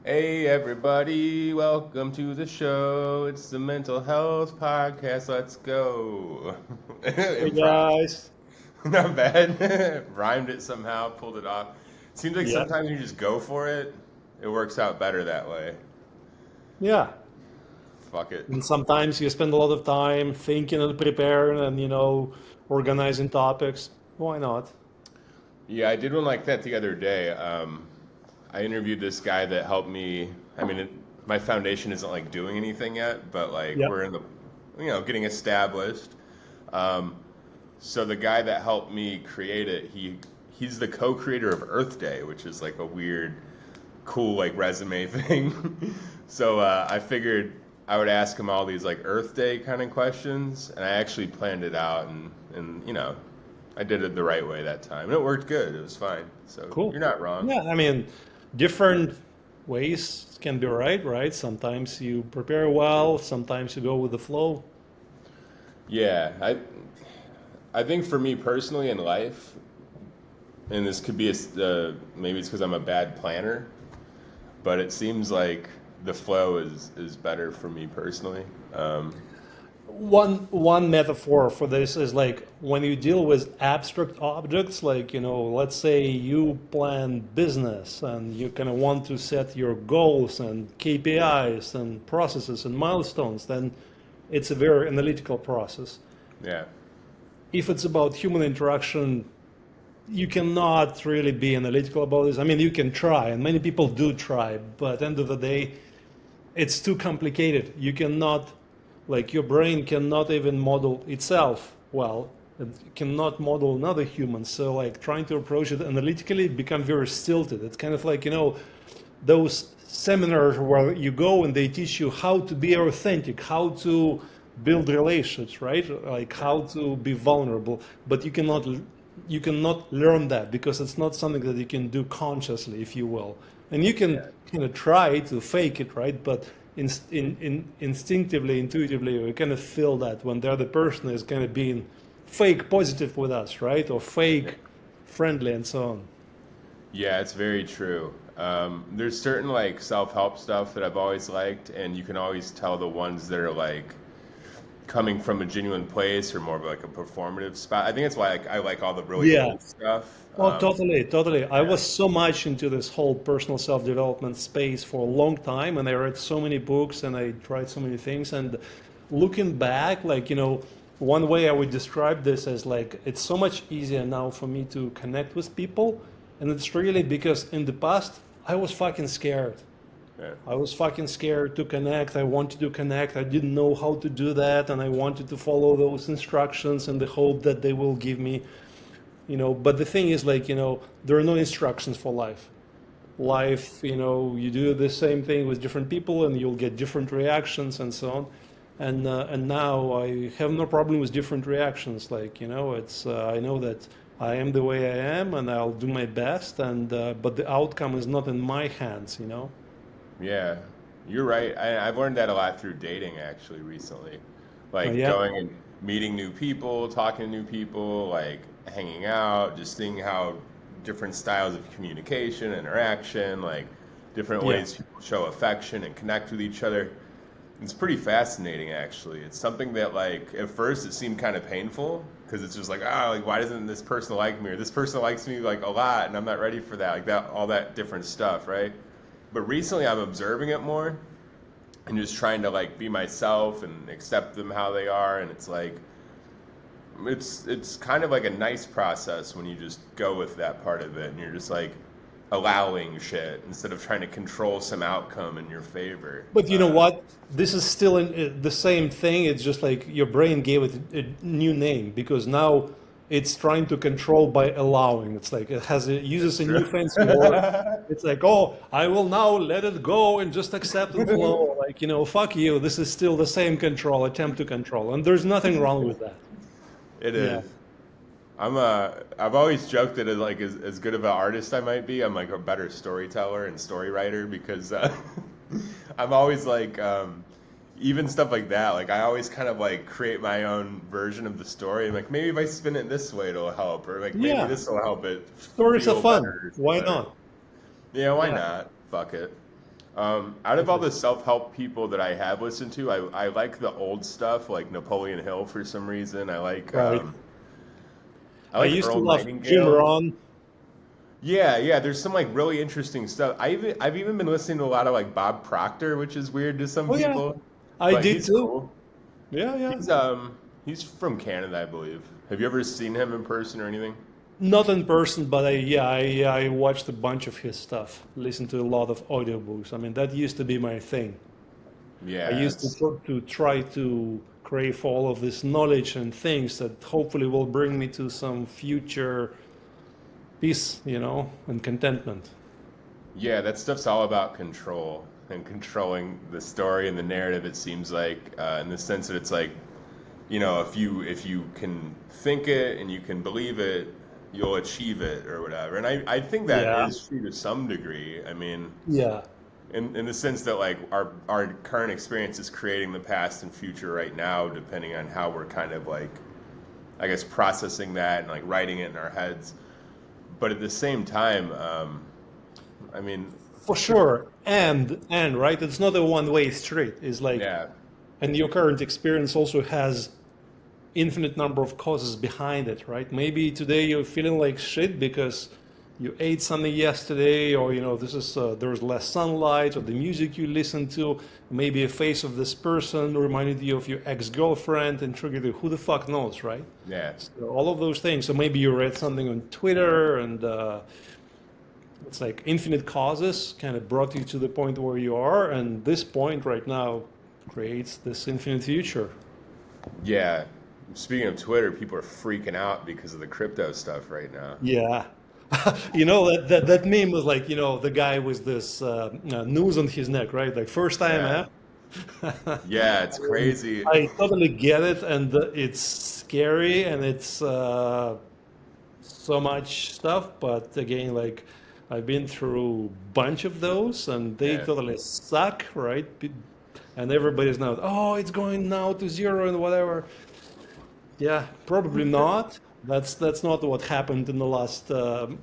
Hey everybody, welcome to the show. It's the Mental Health Podcast. Let's go. Hey Improv. guys. Not bad. Rhymed it somehow, pulled it off. Seems like Yeah. sometimes you just go for it. It works out better that way. Yeah. Fuck it. And sometimes you spend a lot of time thinking and preparing and, organizing topics. Why not? Yeah, I did one like that the other day. I interviewed this guy that helped me. I mean, my foundation isn't like doing anything yet, but like Yeah. we're in the, getting established. Um, So the guy that helped me create it, he's the co-creator of Earth Day, which is like a weird, cool like resume thing. So I figured I would ask him all these like Earth Day kind of questions, and I actually planned it out, and I did it the right way that time, and it worked good. It was fine. So Cool. you're not wrong. Yeah. I mean, different ways can be right? Sometimes you prepare well, sometimes you go with the flow. Yeah, I think for me personally in life, and this could be maybe it's because I'm a bad planner, but it seems like the flow is better for me personally. Um, One metaphor for this is like when you deal with abstract objects, like, let's say you plan business and you kind of want to set your goals and KPIs and processes and milestones, then it's a very analytical process. yeah, If it's about human interaction, you cannot really be analytical about this. I mean, you can try, and many people do try, but at the end of the day, it's too complicated. You cannot, like, your brain cannot even model itself well. It cannot model another human. So, like, trying to approach it analytically become very stilted. It's kind of like, those seminars where you go and they teach you how to be authentic, how to build relationships, right? Like how to be vulnerable. But you cannot learn that because it's not something that you can do consciously, if you will. And you can yeah, kind of try to fake it, right? But instinctively, intuitively, we kind of feel that when the other person is kind of being fake positive with us, right? Or yeah, fake friendly and so on. yeah. It's very true. There's certain like self-help stuff that I've always liked, and you can always tell the ones that are like coming from a genuine place or more of like a performative spot. I think that's why I like all the really Yeah. old stuff. Oh, totally, totally. I Yeah, was so much into this whole personal self-development space for a long time, and I read so many books and I tried so many things. And looking back, like, one way I would describe this as like it's so much easier now for me to connect with people. And it's really because in the past, I was fucking scared. yeah, I was fucking scared to connect. I wanted to connect. I didn't know how to do that. And I wanted to follow those instructions in the hope that they will give me, but the thing is, like, there are no instructions for life. You do the same thing with different people and you'll get different reactions and so on. And now I have no problem with different reactions. Like, it's I know that I am the way I am and I'll do my best, and but the outcome is not in my hands. yeah. You're right. I've learned that a lot through dating actually recently, like Yeah. going and meeting new people, talking to new people, like hanging out, just seeing how different styles of communication, interaction, like different Yeah. ways people show affection and connect with each other. It's pretty fascinating, actually. It's something that, like, at first it seemed kind of painful because it's just like, like, why doesn't this person like me? Or this person likes me like a lot, and I'm not ready for that, like that, all that different stuff, right? But recently, I'm observing it more and just trying to like be myself and accept them how they are, and it's like, it's kind of like a nice process when you just go with that part of it, and you're just like allowing shit instead of trying to control some outcome in your favor. But you know what? This is still the same thing. It's just like your brain gave it a new name because now it's trying to control by allowing. It's like it uses That's a true. new fancy word. It's like, oh, I will now let it go and just accept and flow. Like, fuck you. This is still the same control, attempt to control, and there's nothing wrong with that. It Yeah. is. I've always joked that as good of an artist I might be, I'm like a better storyteller and story writer because I'm always like even stuff like that. Like I always kind of like create my own version of the story. I'm like maybe if I spin it this way it'll help, or like maybe Yeah. this will help it Stories are feel fun. better or Why better. not? Yeah, why Yeah. not? Fuck it. Out of all the self-help people that I have listened to, I like the old stuff, like Napoleon Hill for some reason. Right. I I like used to Earl love Jim Nightingale. Rohn. Yeah, yeah. There's some like really interesting stuff. I've even been listening to a lot of like Bob Proctor, which is weird to some Oh yeah, people, I but did he's too. cool. Yeah, yeah. He's from Canada, I believe. Have you ever seen him in person or anything? Not in person, but I watched a bunch of his stuff. Listened to a lot of audiobooks. I mean, that used to be my thing. I Yeah, used to try to crave all of this knowledge and things that hopefully will bring me to some future peace, and contentment. yeah. That stuff's all about control and controlling the story and the narrative. It seems like, in the sense that it's like, if you can think it and you can believe it, you'll achieve it or whatever. And I think that Yeah. is true to some degree. I mean, Yeah. in the sense that like our current experience is creating the past and future right now, depending on how we're kind of like, I guess, processing that and like writing it in our heads. But at the same time, I mean, For sure. And right, it's not a one-way street. It's like, yeah, and your current experience also has infinite number of causes behind it, right? Maybe today you're feeling like shit because you ate something yesterday, or this is there's less sunlight, or the music you listen to, maybe a face of this person reminded you of your ex-girlfriend and triggered you. Who the fuck knows, right? yeah, So all of those things. So maybe you read something on Twitter, and it's like infinite causes kind of brought you to the point where you are, and this point right now creates this infinite future. yeah. Speaking of Twitter, people are freaking out because of the crypto stuff right now. Yeah. that meme was like, the guy with this noose on his neck, right? Like first time, Yeah, eh? yeah, it's crazy. I totally get it, and it's scary, and it's so much stuff. But again, like I've been through a bunch of those, and they Yeah, totally suck, right? And everybody's now, oh, it's going now to zero and whatever. Yeah, probably not. That's not what happened in the last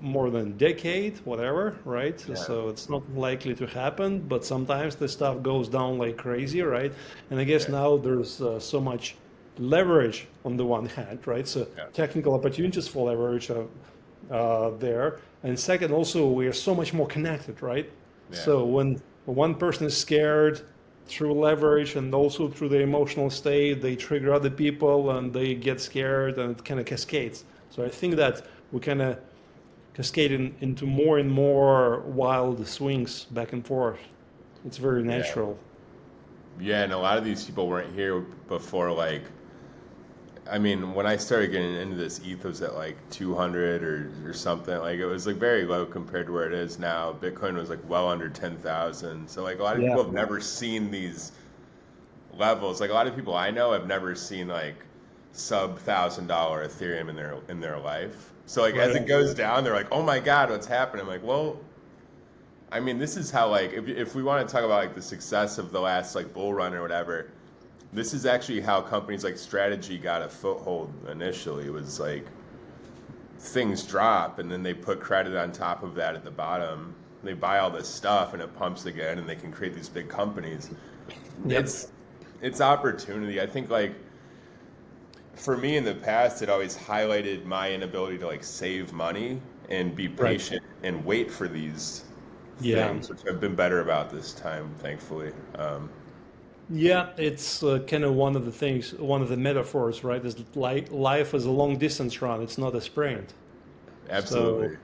more than decade, whatever, right? yeah, So it's not likely to happen. But sometimes the stuff goes down like crazy, right? And I guess yeah, now there's so much leverage on the one hand, right? So yeah, technical opportunities for leverage are there, and second, also we are so much more connected, right? yeah, So when one person is scared, through leverage and also through the emotional state, they trigger other people and they get scared, and it kind of cascades. So I think that we kind of cascade into more and more wild swings back and forth. It's very yeah. natural. Yeah, and a lot of these people weren't here before, like, I mean, when I started getting into this, ETH was at like 200 or something. Like, it was like very low compared to where it is now. Bitcoin was like well under 10,000. So, like, a lot of Yeah, people have never seen these levels. Like, a lot of people I know have never seen like sub $1,000 Ethereum in their life. So, like, right as it on. goes down, they're like, "Oh my God, what's happening?" I'm like, well, I mean, this is how, like, if we want to talk about like the success of the last like bull run or whatever, this is actually how companies like Strategy got a foothold initially. It was like things drop and then they put credit on top of that at the bottom. They buy all this stuff and it pumps again and they can create these big companies. Yep. It's it's opportunity. I think like for me in the past it always highlighted my inability to like save money and be Right. patient and wait for these Yeah. things, which I've been better about this time, thankfully. Yeah, it's kind of one of the things, one of the metaphors, right? Is that life is a long distance run. It's not a sprint. So, Absolutely.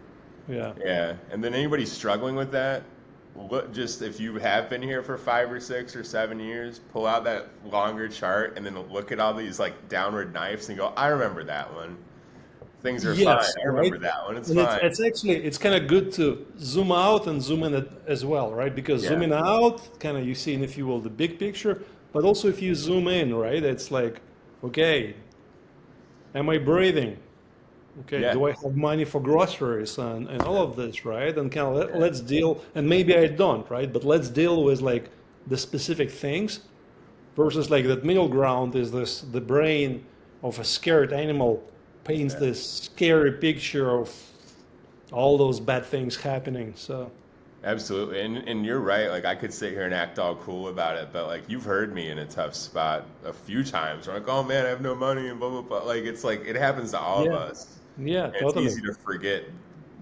yeah. Yeah, and then anybody struggling with that, look, just if you have been here for 5 or 6 or 7 years, pull out that longer chart and then look at all these like downward knives and go, I remember that one. Things are fine. Yes, I right. remember that one. It's And it's fine. it's actually it's kind of good to zoom out and zoom in as well, right? Because Yeah, zooming out, kind of you see, if you will, the big picture, but also if you zoom in, right? It's like, okay, am I breathing? Okay, yeah, do I have money for groceries and all yeah, of this, right? And kind of yeah, let's deal, and maybe I don't, right? But let's deal with like the specific things versus like that middle ground is this the brain of a scared animal paints yeah. this scary picture of all those bad things happening. So Absolutely, and you're right. Like I could sit here and act all cool about it, but like you've heard me in a tough spot a few times. Where I'm like, oh man, I have no money and blah blah blah. Like it's like it happens to all of Yeah, us, yeah, and it's totally. easy to forget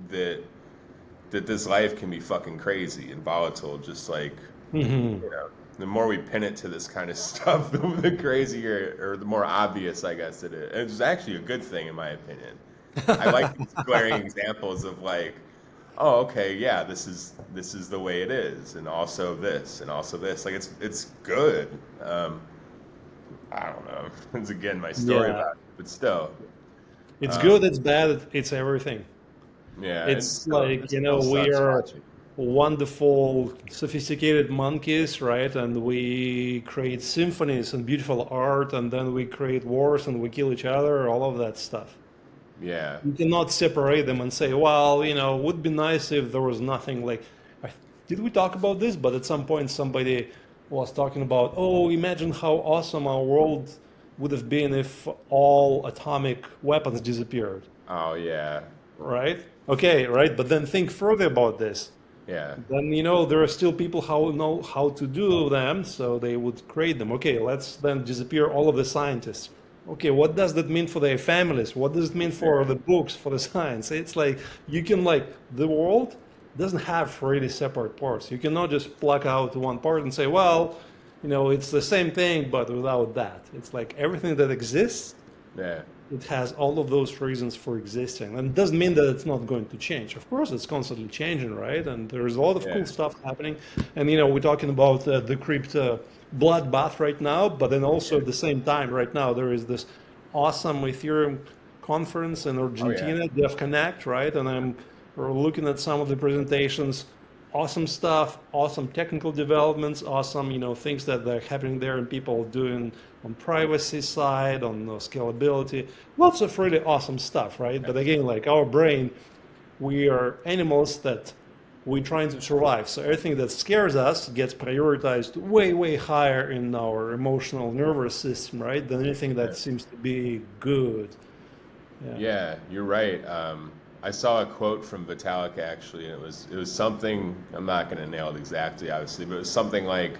that this life can be fucking crazy and volatile. Just like Hmm. you know, the more we pin it to this kind of stuff, the crazier or the more obvious, I guess it is. And it's actually a good thing in my opinion. I like these glaring examples of like, oh, okay, yeah, this is the way it is, and also this, and also this. Like it's good. Um, I don't know. It's again my story Yeah, about it, but still, it's good, um, it's bad, it's everything. yeah, It's like, it still we sucks are watching. wonderful, sophisticated monkeys, right? And we create symphonies and beautiful art, and then we create wars and we kill each other, all of that stuff. Yeah, You cannot separate them and say, well, would be nice if there was nothing like. I, did we talk about this? But at some point, somebody was talking about, oh, imagine how awesome our world would have been if all atomic weapons disappeared, oh yeah, right? Okay, right. But then think further about this. yeah, Then there are still people who know how to do them, so they would create them. Okay, let's then disappear all of the scientists. Okay, what does that mean for their families? What does it mean for yeah, the books, for the science? It's like you can the world doesn't have really separate parts. You cannot just pluck out one part and say, well, it's the same thing but without that. It's like everything that exists, yeah, it has all of those reasons for existing, and it doesn't mean that it's not going to change. Of course it's constantly changing, right? And there's a lot of yeah, cool stuff happening. And we're talking about the crypto bloodbath right now, but then also yeah. at the same time right now there is this awesome Ethereum conference in Oh yeah, Argentina, Def Connect, right? And I'm we're looking at some of the presentations. Awesome stuff, awesome technical developments, awesome things that are happening there, and people doing on privacy side, on scalability, lots of really awesome stuff, right? But again, like our brain, we are animals that we're trying to survive. So everything that scares us gets prioritized way, way higher in our emotional nervous system, right? Than anything yeah. that seems to be good. Yeah. Yeah, you're right. I saw a quote from Vitalik actually, and it was something. I'm not going to nail it exactly, obviously, but it was something like,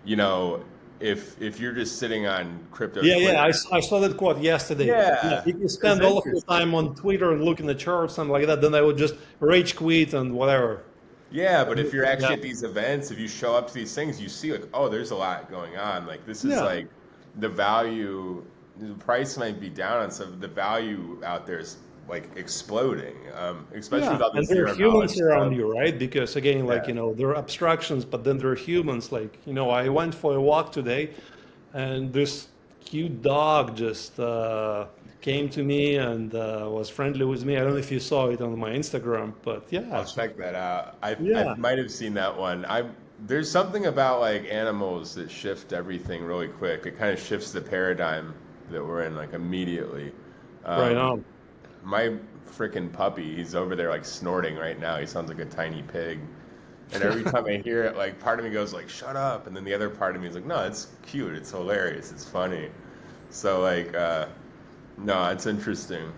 you know, if you're just sitting on crypto Yeah, yeah, Twitter, I saw that quote yesterday. Yeah, yeah, if you it's spend all of your interesting. time on Twitter and looking at charts, something like that, then I would just rage quit and whatever. Yeah, but if you're Yeah, actually at these events, if you show up to these things, you see like, oh, there's a lot going on. Like this is yeah, like the value, the price might be down on some, the value out there is like exploding, especially with yeah. all And this there are zero knowledge humans around stuff. you, right? Because again, like, Yeah, there are abstractions, but then there are humans. Like, I went for a walk today, and this cute dog just came to me and was friendly with me. I don't know if you saw it on my Instagram, but I'll yeah, check that out. I yeah, might have seen that one. There's something about like animals that shift everything really quick. It kind of shifts the paradigm that we're in like immediately. right Um, on. my freaking puppy, he's over there like snorting right now. He sounds like a tiny pig. And every time I hear it, like part of me goes like, "Shut up," and then the other part of me is like, "No, it's cute. It's hilarious. It's funny." So like, no, it's interesting.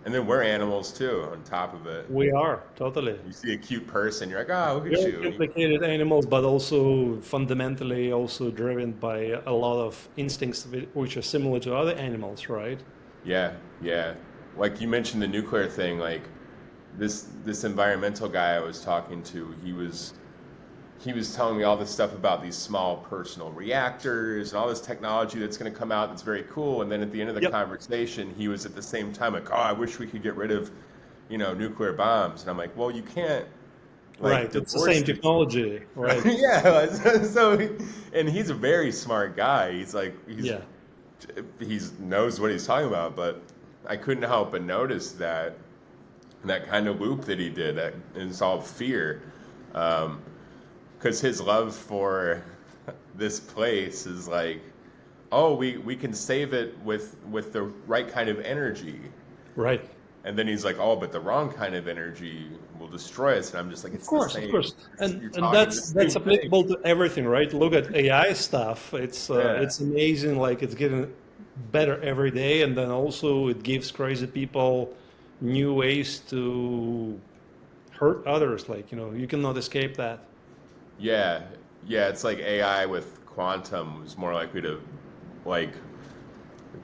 And then we're animals too. On top of it, We are totally. you see a cute person, you're like, "Oh, look at Very you." complicated animals, but also fundamentally also driven by a lot of instincts which are similar to other animals, right? Yeah, yeah. Like you mentioned the nuclear thing. Like this environmental guy I was talking to, he was telling me all this stuff about these small personal reactors and all this technology that's going to come out that's very cool. And then at the end of the Yep. conversation, he was at the same time like, "Oh, I wish we could get rid of, nuclear bombs." And I'm like, "Well, you can't like Right. It's the divorce same these." technology, right? Yeah. So, and he's a very smart guy. He's like, Yeah. he's knows what he's talking about. But I couldn't help but notice that kind of loop that he did, that is all fear. Because his love for this place is like, oh, we can save it with the right kind of energy. Right. And then he's like, oh, but the wrong kind of energy will destroy us. And I'm just like, it's the Of same. course. And You're and talking the that's same thing. applicable to everything, right? Look at AI stuff. Yeah, It's amazing, like it's getting better every day, and then also it gives crazy people new ways to hurt others. Like, you cannot escape that. Yeah, yeah, it's like AI with quantum was more likely like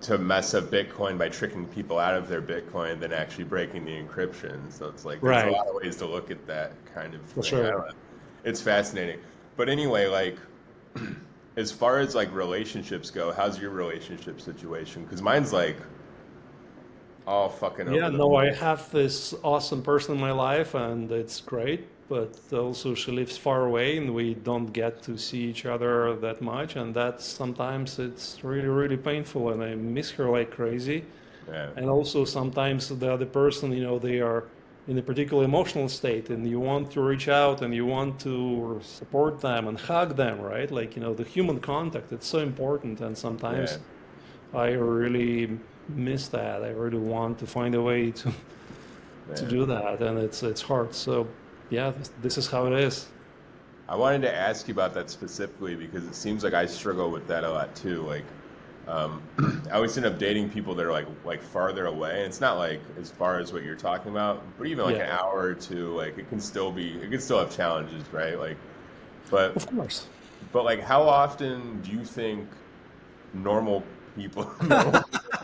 to mess up Bitcoin by tricking people out of their Bitcoin than actually breaking the encryption. So it's like there's a Right, lot of ways to look at that kind of for thing. I don't sure. know. It's fascinating. But anyway, like as far as like relationships go, how's your relationship situation? Because mine's like all fucking Yeah, over the no, I place. have this awesome person in my life, and it's great. But also, she lives far away, and we don't get to see each other that much, and that's sometimes it's really, really painful, and I miss her like crazy. Yeah, And also, sometimes the other person, they are in a particular emotional state, and you want to reach out and you want to support them and hug them, right? Like, the human contact, it's so important, and yeah, sometimes I really miss that. I really want to find a way to yeah. do that, and it's hard. So yeah, this is how it is. I wanted to ask you about that specifically because it seems like I struggle with that a lot too. Like, um, I always end up dating people that are like farther away, and it's not like as far as what you're talking about, but even like Yeah, an hour or two, like it can still have challenges, right? Like, but of course. like, how often do you think normal normal people,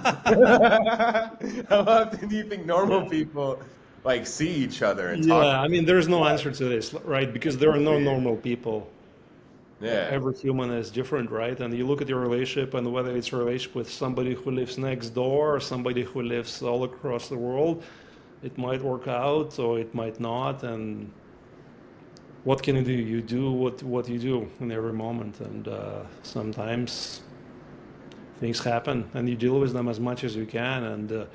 how often do you think normal Yeah. people like see each other and talk? Yeah, I mean, there's no answer to this, right? Because there are no Weird. normal people. Yeah, Every human is different, right? And you look at your relationship, and whether it's a relationship with somebody who lives next door or somebody who lives all across the world, it might work out or it might not. And what can you do? You do what you do in every moment, and sometimes things happen, and you deal with them as much as you can. And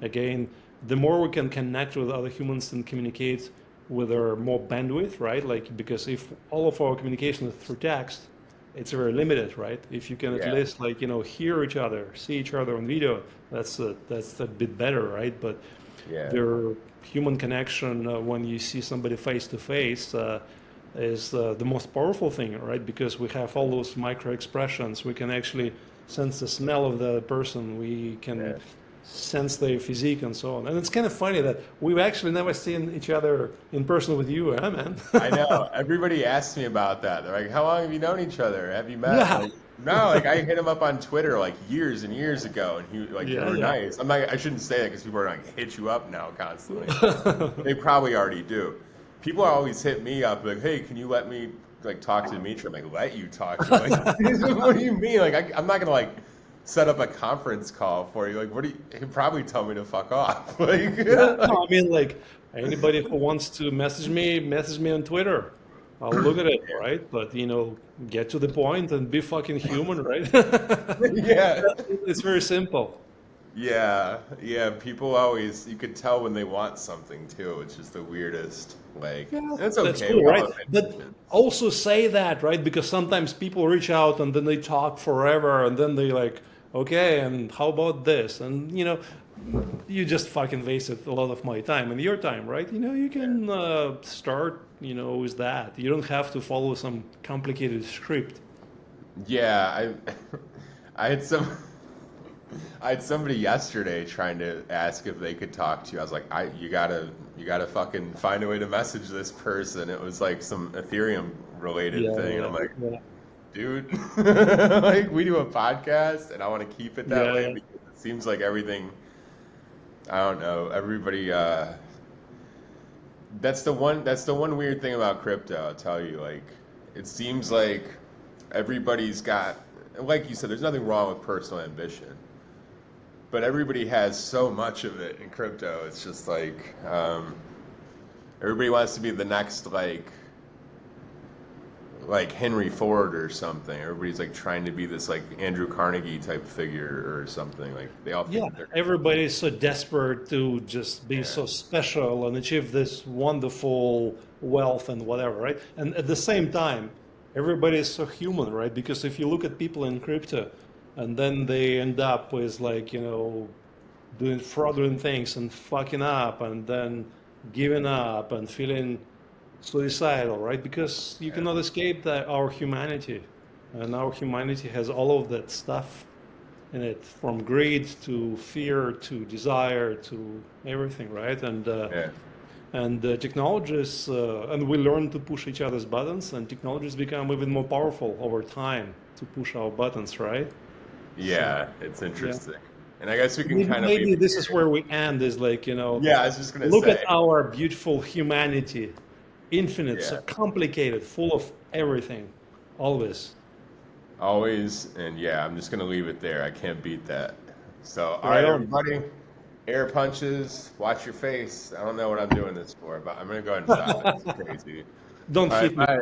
again, the more we can connect with other humans and communicate with our more bandwidth, right? Like, because if all of our communication is through text, it's very limited, right? If you can at yeah, least, like, hear each other, see each other on video, that's a bit better, right? But yeah. their human connection, when you see somebody face to face, is the most powerful thing, right? Because we have all those micro expressions. We can actually sense the smell of the person. We can Yeah. sense their physique and so on. And it's kind of funny that we've actually never seen each other in person with you, huh, man? I know. Everybody asks me about that. They're like, "How long have you known each other? Have you met?" Yeah, Like, no, like I hit him up on Twitter like years and years ago, and he like they yeah, were yeah. nice. I'm like, I shouldn't say that because people are like hit you up now constantly, but they probably already do. People always hit me up like, "Hey, can you let me like talk to Dimitri?" I'm like, "Let you talk to him?" Like, what do you mean? Like, I'm not gonna like set up a conference call for you. Like, what do you? He'd probably tell me to fuck off. Like, Yeah, like no, I mean, like, anybody who wants to message me on Twitter. I'll look at it, right? But get to the point and be fucking human, right? yeah. It's very simple. Yeah, yeah. People always, you could tell when they want something too. It's just the weirdest. Like, Yeah, and it's that's okay. cool, We all right? have But intentions. also say that, right? Because sometimes people reach out and then they talk forever and then they like, okay, and how about this? And you just fucking wasted a lot of my time and your time, right? You Yeah, can start, with that. You don't have to follow some complicated script. yeah. I had some, I had somebody yesterday trying to ask if they could talk to you. I was like, you gotta fucking find a way to message this person. It was like some Ethereum related Yeah, thing, and yeah, I'm like, yeah, dude, like we do a podcast, and I want to keep it that yeah, way yeah. because it seems like everything. I don't know. Everybody. That's the one weird thing about crypto, I'll tell you. Like it seems like everybody's got like you said, there's nothing wrong with personal ambition. But everybody has so much of it in crypto. It's just like everybody wants to be the next like Henry Ford or something. Everybody's like trying to be this like Andrew Carnegie type figure or something. Like they all Yeah, think they're everybody is so desperate to just be yeah, so special and achieve this wonderful wealth and whatever, right? And at the same time, everybody is so human, right? Because if you look at people in crypto and then they end up with, like, doing fraudulent things and fucking up and then giving up and feeling suicidal, right? Because you yeah, cannot escape that our humanity, and our humanity has all of that stuff in it, from greed to fear to desire to everything, right? And yeah. And technologies, and we learn to push each other's buttons, and technologies become even more powerful over time to push our buttons, right? So, Yeah, it's yeah. interesting. And I guess we can Maybe, kind of leave maybe it this is here. where we end, is like, Yeah, I was just gonna look at say. our beautiful humanity, infinite, so Yeah, complicated, full of everything, always, always. And yeah, I'm just gonna leave it there. I can't beat that. So, all right right, on. everybody. Air punches. Watch your face. I don't know what I'm doing this for, but I'm gonna go ahead and stop it. It's crazy. Don't All right, hit me. bye.